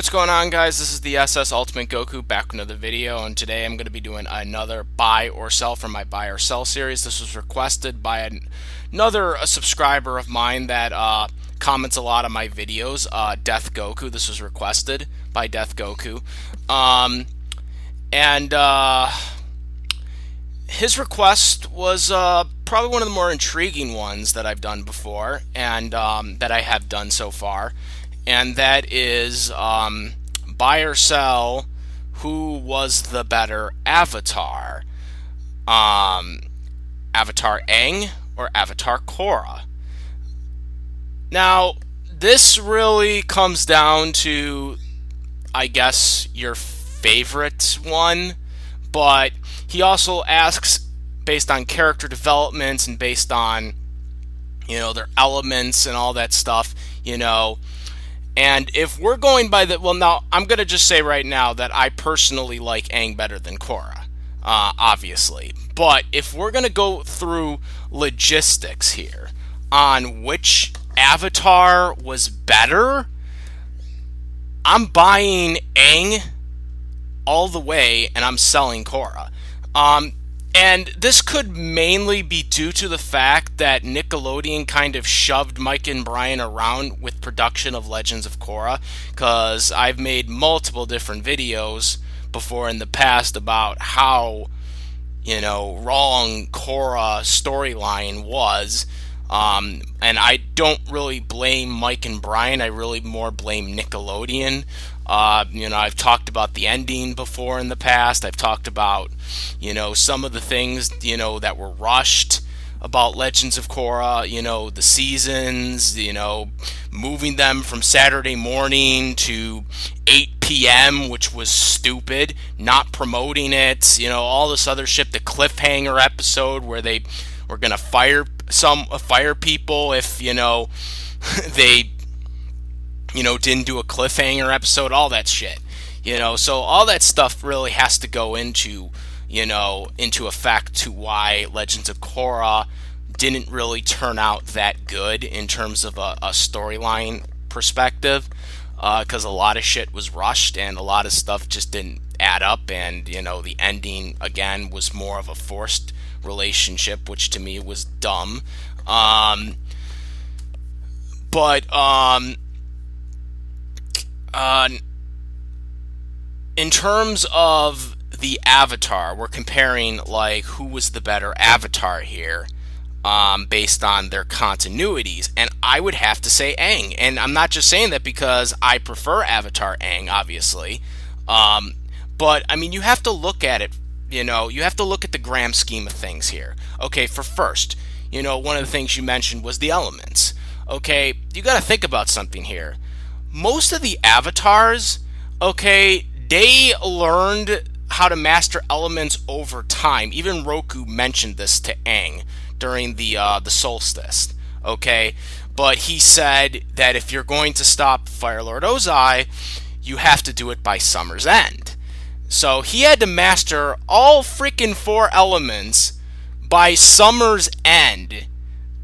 what's going on, guys? This is the SS Ultimate Goku back with another video, and today I'm going to be doing another buy or sell from my buy or sell series. This was requested by another subscriber of mine that comments a lot on my videos, Death Goku. This was requested by Death Goku. And his request was probably one of the more intriguing ones that I've done before, and that I have done so far. And that is buy or sell, who was the better Avatar? Avatar Aang or Avatar Korra? Now, this really comes down to, I guess, your favorite one, but he also asks based on character developments and based on, their elements and all that stuff, And if we're going by the, well, now I'm going to just say right now that I personally like Aang better than Korra, obviously. But if we're going to go through logistics here on which Avatar was better, I'm buying Aang all the way and I'm selling Korra. And this could mainly be due to the fact that Nickelodeon kind of shoved Mike and Brian around with production of Legends of Korra, because I've made multiple different videos before in the past about how, wrong Korra storyline was. And I don't really blame Mike and Brian, I really more blame Nickelodeon. I've talked about the ending before in the past. I've talked about, some of the things, that were rushed about Legends of Korra, the seasons, moving them from Saturday morning to 8 p.m., which was stupid, not promoting it, all this other shit, the cliffhanger episode where they were going to fire people if, they didn't do a cliffhanger episode, all that shit. So all that stuff really has to go into effect to why Legends of Korra didn't really turn out that good in terms of a storyline perspective, because a lot of shit was rushed and a lot of stuff just didn't add up, and, the ending, again, was more of a forced relationship, which to me was dumb. In terms of the Avatar, we're comparing, like, who was the better Avatar here, based on their continuities, and I would have to say Aang. And I'm not just saying that because I prefer Avatar Aang, obviously, but, I mean, you have to look at it, you have to look at the grand scheme of things here. Okay, for first, one of the things you mentioned was the elements. Okay, you got to think about something here. Most of the avatars, okay, they learned how to master elements over time. Even Roku mentioned this to Aang during the solstice, okay? But he said that if you're going to stop Fire Lord Ozai, you have to do it by summer's end. So he had to master all freaking 4 elements by summer's end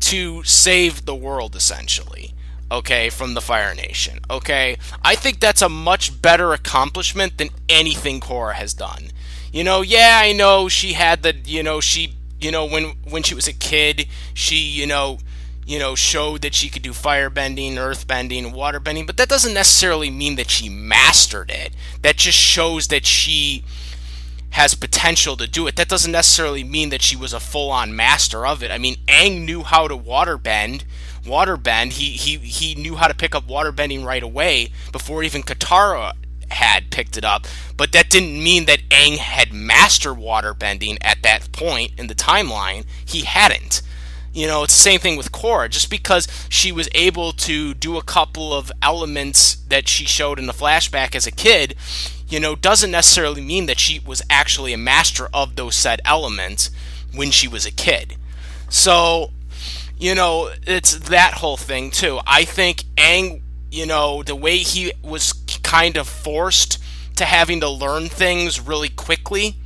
to save the world, essentially. Okay, from the Fire Nation. Okay, I think that's a much better accomplishment than anything Korra has done. Yeah, I know she had the, when she was a kid, she, showed that she could do firebending, earthbending, waterbending, but that doesn't necessarily mean that she mastered it. That just shows that she has potential to do it. That doesn't necessarily mean that she was a full-on master of it. I mean, Aang knew how to waterbend. He knew how to pick up waterbending right away before even Katara had picked it up. But that didn't mean that Aang had mastered waterbending at that point in the timeline. He hadn't. It's the same thing with Korra. Just because she was able to do a couple of elements that she showed in the flashback as a kid, doesn't necessarily mean that she was actually a master of those said elements when she was a kid. So, it's that whole thing too. I think Aang, the way he was kind of forced to having to learn things really quickly,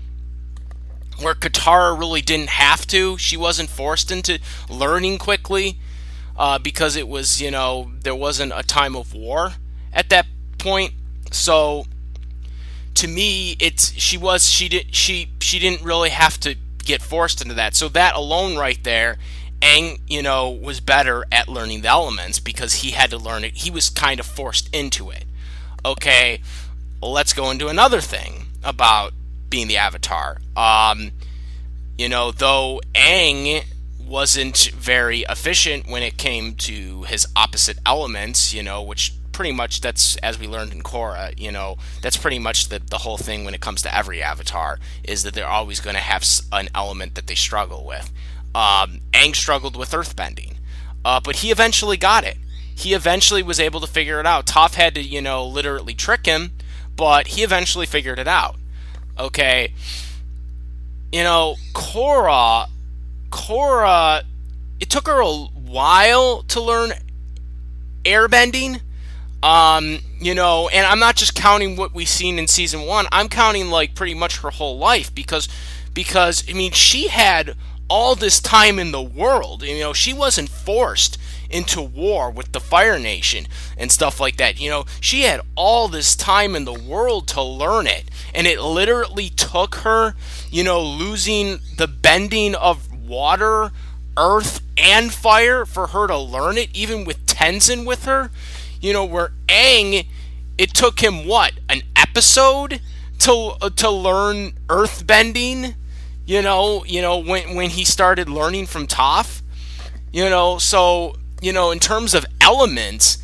where Katara really didn't have to. She wasn't forced into learning quickly, because it was, there wasn't a time of war at that point. So to me, she didn't really have to get forced into that. So that alone right there, Aang, was better at learning the elements because he had to learn it. He was kind of forced into it. Okay, well, let's go into another thing about being the Avatar. Though Aang wasn't very efficient when it came to his opposite elements, which pretty much, that's, as we learned in Korra, that's pretty much the whole thing when it comes to every Avatar, is that they're always going to have an element that they struggle with. Aang struggled with earthbending, but he eventually got it. He eventually was able to figure it out. Toph had to, literally trick him, but he eventually figured it out. Okay, Korra, it took her a while to learn airbending. And I'm not just counting what we've seen in season one. I'm counting like pretty much her whole life because I mean, she had all this time in the world. She wasn't forced into war with the Fire Nation and stuff like that. She had all this time in the world to learn it, and it literally took her, losing the bending of water, earth, and fire for her to learn it, even with Tenzin with her. Where Aang, it took him what, an episode to learn earth bending. When he started learning from Toph. So in terms of elements,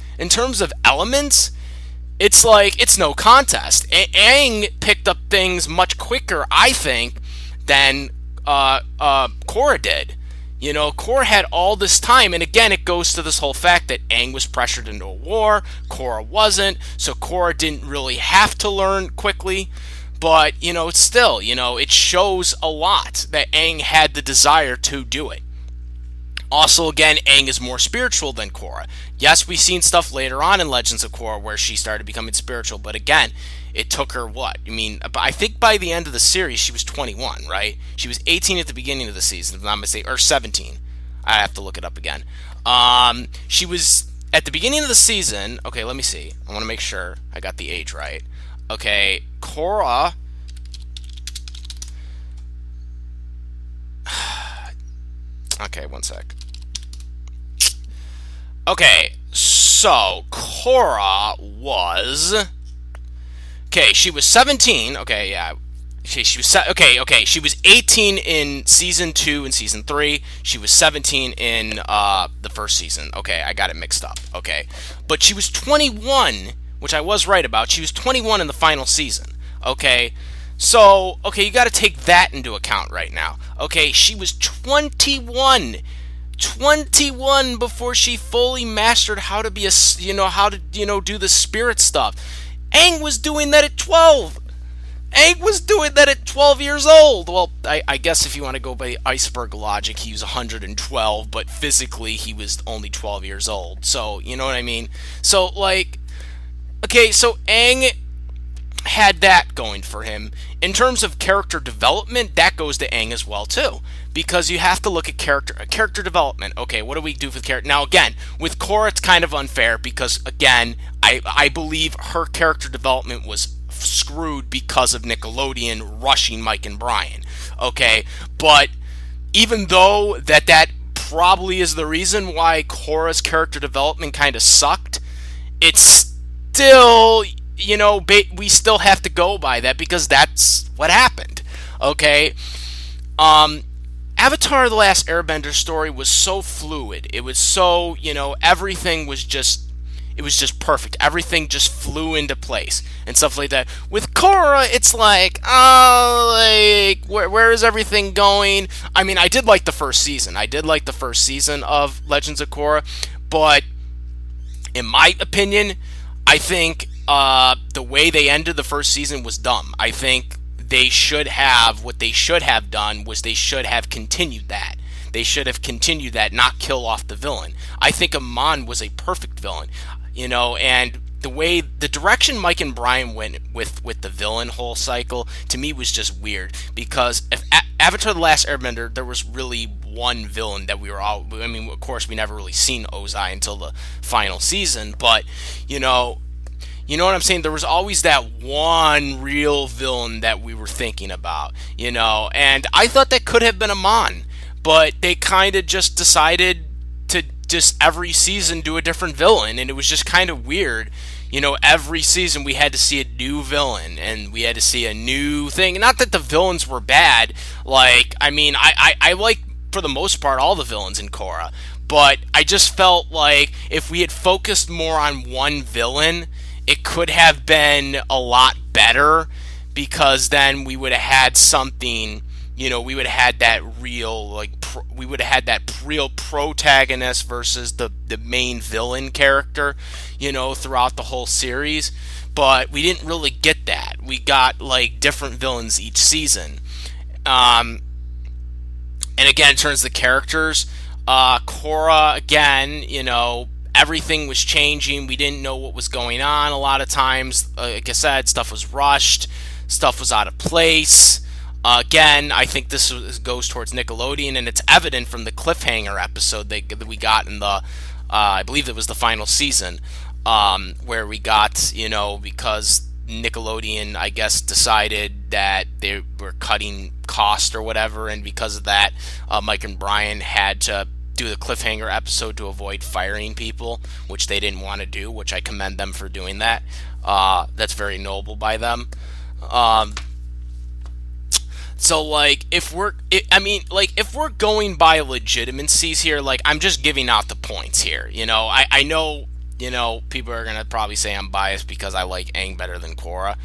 it's like it's no contest. Aang picked up things much quicker, I think, than Korra did. Korra had all this time, and again, it goes to this whole fact that Aang was pressured into a war, Korra wasn't, so Korra didn't really have to learn quickly, but, still, it shows a lot that Aang had the desire to do it. Also, again, Aang is more spiritual than Korra. Yes, we've seen stuff later on in Legends of Korra where she started becoming spiritual, but again, it took her what? I mean, I think by the end of the series, she was 21, right? She was 18 at the beginning of the season, if I'm not mistaken, or 17. I have to look it up again. She was, at the beginning of the season, okay, let me see. I want to make sure I got the age right. Okay, Korra... Okay, one sec. Okay, so Korra was... Okay, she was 17. Okay, yeah. She was she was 18 in season 2 and season 3. She was 17 in the first season. Okay, I got it mixed up. Okay. But she was 21, which I was right about. She was 21 in the final season. Okay. So, okay, you got to take that into account right now. Okay, she was 21. 21 before she fully mastered how to be do the spirit stuff. Aang was doing that at 12. Aang was doing that at 12 years old. Well, I guess if you want to go by iceberg logic, he was 112, but physically he was only 12 years old. So, you know what I mean? So, like, okay, so Aang had that going for him. In terms of character development, that goes to Aang as well, too. Because you have to look at character development. Okay, what do we do for the character? Now, again, with Korra, it's kind of unfair because, again, I believe her character development was screwed because of Nickelodeon rushing Mike and Brian. Okay, but even though that probably is the reason why Korra's character development kind of sucked, it's still, we still have to go by that because that's what happened. Okay, Avatar: The Last Airbender story was so fluid. It was so, everything was just, it was just perfect. Everything just flew into place and stuff like that. With Korra, it's like, where is everything going? I mean, I did like the first season. Of Legends of Korra, but in my opinion, I think the way they ended the first season was dumb. I think what they should have done was they should have continued that. They should have continued that, not kill off the villain. I think Amon was a perfect villain, and the direction Mike and Brian went with the villain whole cycle, to me, was just weird, because if Avatar: The Last Airbender, there was really one villain that we were all, I mean, of course, we never really seen Ozai until the final season, but, You know what I'm saying? There was always that one real villain that we were thinking about, and I thought that could have been Amon, but they kind of just decided to just every season do a different villain, and it was just kind of weird. Every season we had to see a new villain and we had to see a new thing. Not that the villains were bad. Like, I mean, I like, for the most part, all the villains in Korra. But I just felt like if we had focused more on one villain, it could have been a lot better, because then we would have had something, we would have had that real, like, we would have had that real protagonist versus the main villain character, throughout the whole series. But we didn't really get that. We got, like, different villains each season. And again, in terms of the characters, Korra, again, everything was changing. We didn't know what was going on a lot of times. Like I said, stuff was rushed, stuff was out of place. Again, I think goes towards Nickelodeon, and it's evident from the cliffhanger episode that we got in the, I believe it was the final season, where we got, because Nickelodeon, I guess, decided that they were cutting cost or whatever, and because of that, Mike and Brian had to do the cliffhanger episode to avoid firing people, which they didn't want to do, which I commend them for doing that. That's very noble by them. So, like, if we're going by legitimacies here, like, I'm just giving out the points here. I know, people are gonna probably say I'm biased because I like Aang better than Korra,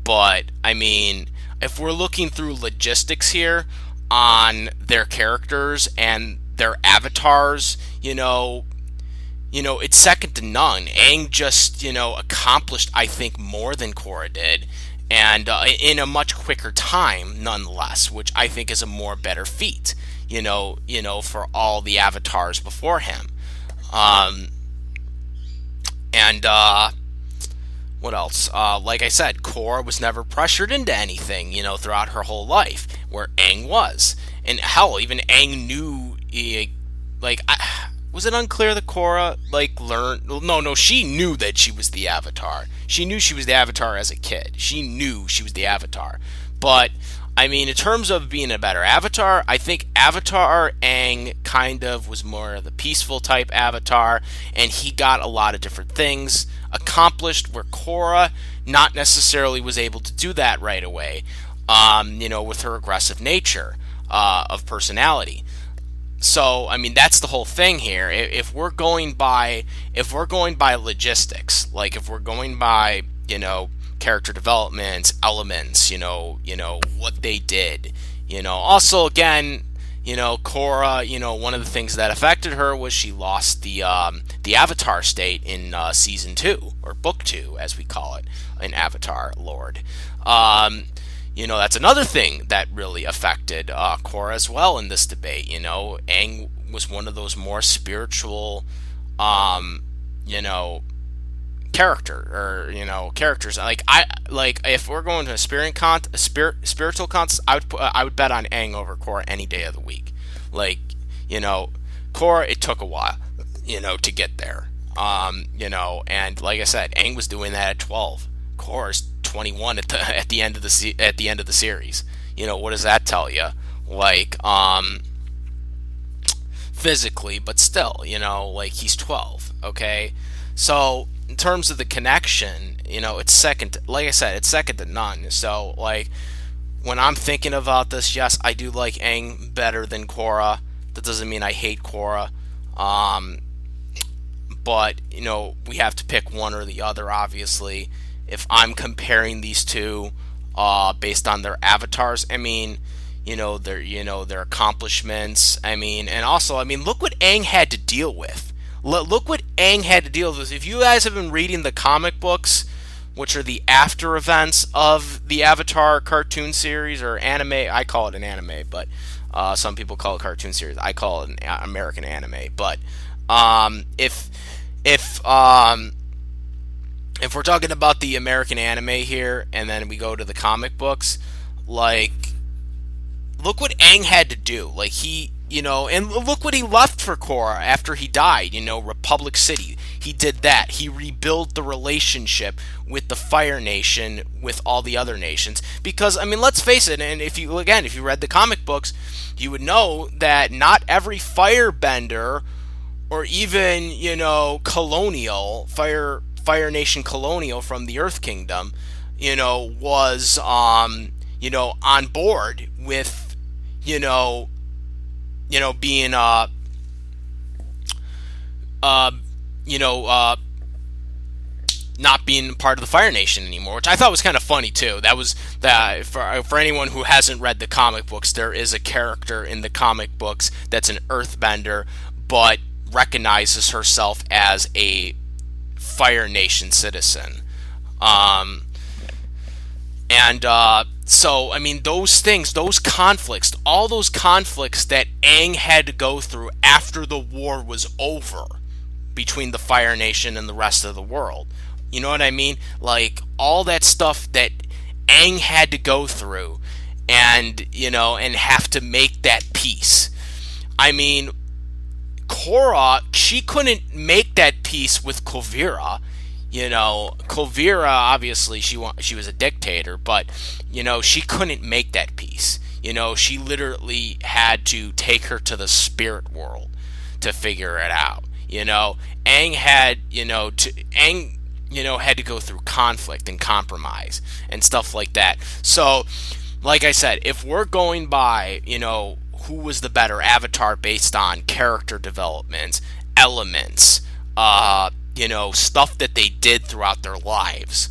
but I mean, if we're looking through logistics here on their characters and their avatars, it's second to none. Aang just, accomplished, I think, more than Korra did, and in a much quicker time, nonetheless, which I think is a more better feat, for all the avatars before him. And what else? Like I said, Korra was never pressured into anything, throughout her whole life, where Aang was. And hell, even Aang knew, was it unclear that Korra, learned? No, she knew that she was the Avatar. She knew she was the Avatar as a kid. She knew she was the Avatar. But, I mean, in terms of being a better Avatar, I think Avatar Aang kind of was more of the peaceful type Avatar, and he got a lot of different things accomplished, where Korra not necessarily was able to do that right away, with her aggressive nature of personality. So, I mean, that's the whole thing here. If we're going by logistics, like if we're going by, character development elements, what they did, also again, Korra, one of the things that affected her was she lost the Avatar state in season 2, or book 2, as we call it in Avatar Lord. That's another thing that really affected Korra as well in this debate. Aang was one of those more spiritual, characters. If we're going to a spiritual contest, I would bet on Aang over Korra any day of the week. Korra, it took a while, to get there. And like I said, Aang was doing that at 12. Korra's 21 at the end of the series. What does that tell you? Physically, but still, he's 12. Okay, so in terms of the connection, it's second. Like I said, it's second to none. So, when I'm thinking about this, yes, I do like Aang better than Korra. That doesn't mean I hate Korra. But we have to pick one or the other, obviously. If I'm comparing these two based on their avatars, I mean, their accomplishments, I mean, and also, I mean, look what Aang had to deal with. Look what Aang had to deal with. If you guys have been reading the comic books, which are the after events of the Avatar cartoon series or anime, I call it an anime, but some people call it cartoon series. I call it an American anime. But if we're talking about the American anime here, and then we go to the comic books, look what Aang had to do. and look what he left for Korra after he died. Republic City. He did that. He rebuilt the relationship with the Fire Nation with all the other nations. Because I mean, let's face it. And if you read the comic books, you would know that not every firebender or even colonial Fire Nation colonial from the Earth Kingdom, was on board with you know being uh you know not being part of the Fire Nation anymore, which I thought was kind of funny too. That was that for anyone who hasn't read the comic books, there is a character in the comic books that's an Earthbender, but recognizes herself as a Fire Nation citizen. Um, and I mean, those things, those conflicts, all those conflicts that Aang had to go through after the war was over between the Fire Nation and the rest of the world. You know what I mean? Like, all that stuff that Aang had to go through and have to make that peace. I mean, Korra, she couldn't make that peace with Kuvira. Kuvira, obviously she was a dictator, but she couldn't make that peace. She literally had to take her to the spirit world to figure it out. Aang had had to go through conflict and compromise and stuff like that. So, like I said, if we're going by who was the better avatar based on character development, elements, stuff that they did throughout their lives.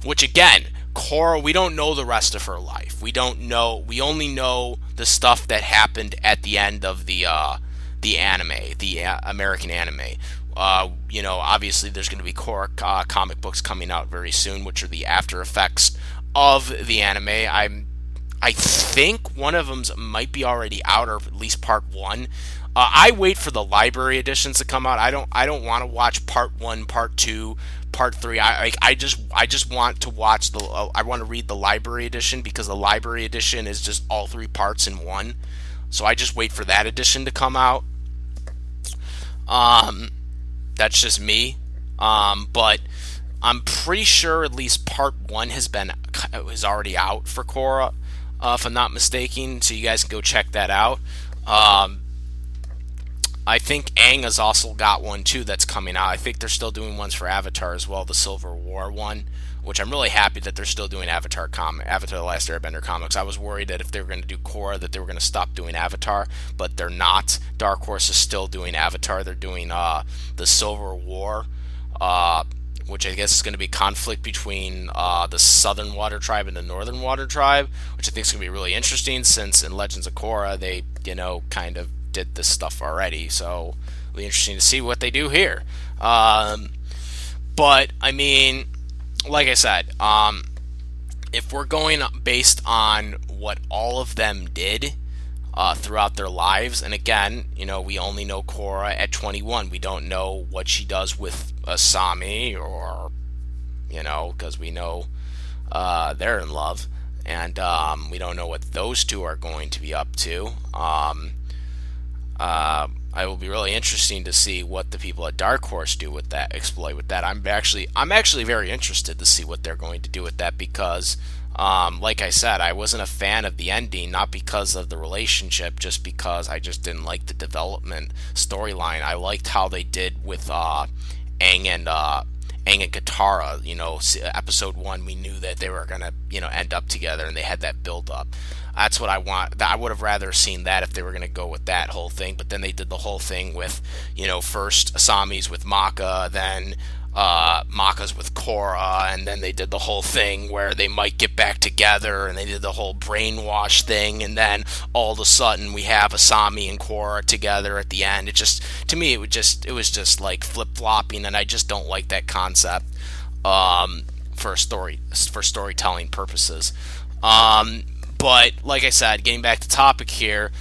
Which again, Korra, we don't know the rest of her life. We don't know. We only know the stuff that happened at the end of the anime, the American anime. Obviously there's going to be Korra comic books coming out very soon, which are the after effects of the anime. I think one of them might be already out, or at least part one. I wait for the library editions to come out. I don't want to watch part one, part two, part three. I just want to watch I want to read the library edition, because the library edition is just all three parts in one. So I just wait for that edition to come out. That's just me. But I'm pretty sure at least part one is already out for Korra, if I'm not mistaken. So you guys can go check that out. I think Aang has also got one too that's coming out. I think they're still doing ones for Avatar as well, the Silver War one, which I'm really happy that they're still doing Avatar The Last Airbender comics. I was worried that if they were going to do Korra, that they were going to stop doing Avatar, but they're not. Dark Horse is still doing Avatar. They're doing the Silver War, which I guess is going to be conflict between the Southern Water Tribe and the Northern Water Tribe, which I think is going to be really interesting, since in Legends of Korra they kind of did this stuff already. So it'll be interesting to see what they do here. But I mean, like I said, if we're going based on what all of them did throughout their lives, and again, we only know Korra at 21. We don't know what she does with Asami, or because we know they're in love, and we don't know what those two are going to be up to. I will be really interesting to see what the people at Dark Horse do with that, exploit with that. I'm actually very interested to see what they're going to do with that, because like I said, I wasn't a fan of the ending, not because of the relationship, just because I just didn't like the development storyline. I liked how they did with Aang and Katara. Episode 1, we knew that they were gonna end up together, and they had that build up. That's what I want. I would have rather seen that if they were going to go with that whole thing. But then they did the whole thing with, first Asami's with Maka, then Maka's with Korra, and then they did the whole thing where they might get back together, and they did the whole brainwash thing, and then all of a sudden we have Asami and Korra together at the end. It just, to me, it was just like flip flopping, and I just don't like that concept for storytelling purposes. But like I said, getting back to topic here,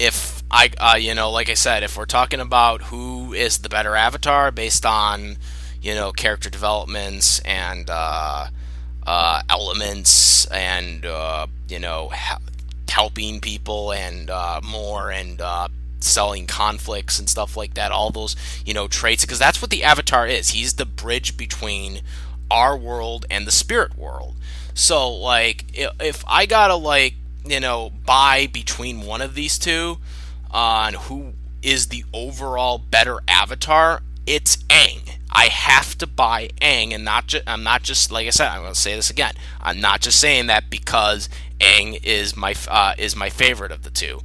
if like I said, if we're talking about who is the better avatar based on, character developments and elements and, helping people and more, and selling conflicts and stuff like that, all those, traits, because that's what the Avatar is. He's the bridge between our world and the spirit world. So, like, if I gotta, like, buy between one of these two on who is the overall better Avatar, it's Aang. I have to buy Aang, and I'm not just, like I said, I'm going to say this again. I'm not just saying that because Aang is my favorite of the two.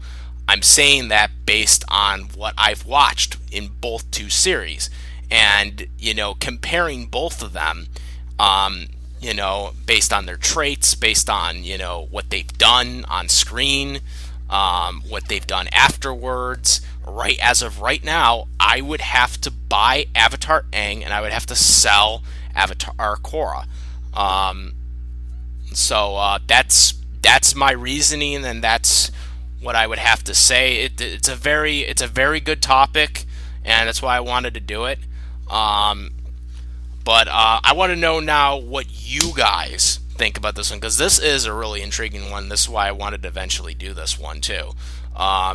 I'm saying that based on what I've watched in both two series, and comparing both of them, based on their traits, based on what they've done on screen, what they've done afterwards. Right as of right now, I would have to buy Avatar Aang, and I would have to sell Avatar Korra. So that's my reasoning, and that's what I would have to say. It's a very good topic, and that's why I wanted to do it. But I want to know now what you guys think about this one, because this is a really intriguing one. This is why I wanted to eventually do this one too,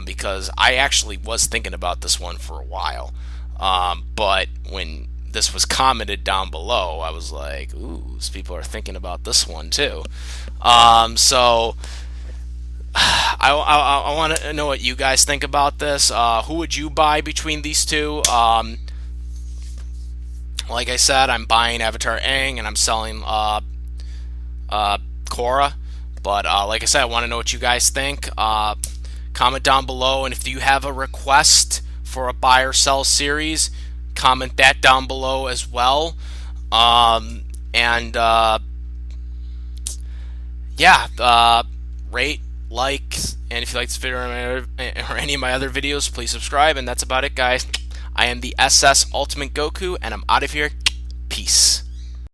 because I actually was thinking about this one for a while. But when this was commented down below, I was like, ooh, these people are thinking about this one too. So I want to know what you guys think about this. Who would you buy between these two? Like I said, I'm buying Avatar Aang, and I'm selling Korra. But like I said, I want to know what you guys think. Comment down below, and if you have a request for a buy or sell series, comment that down below as well. Rate, like, and if you like this video or any of my other videos, please subscribe. And that's about it, guys. I am the SS Ultimate Goku, and I'm out of here. Peace.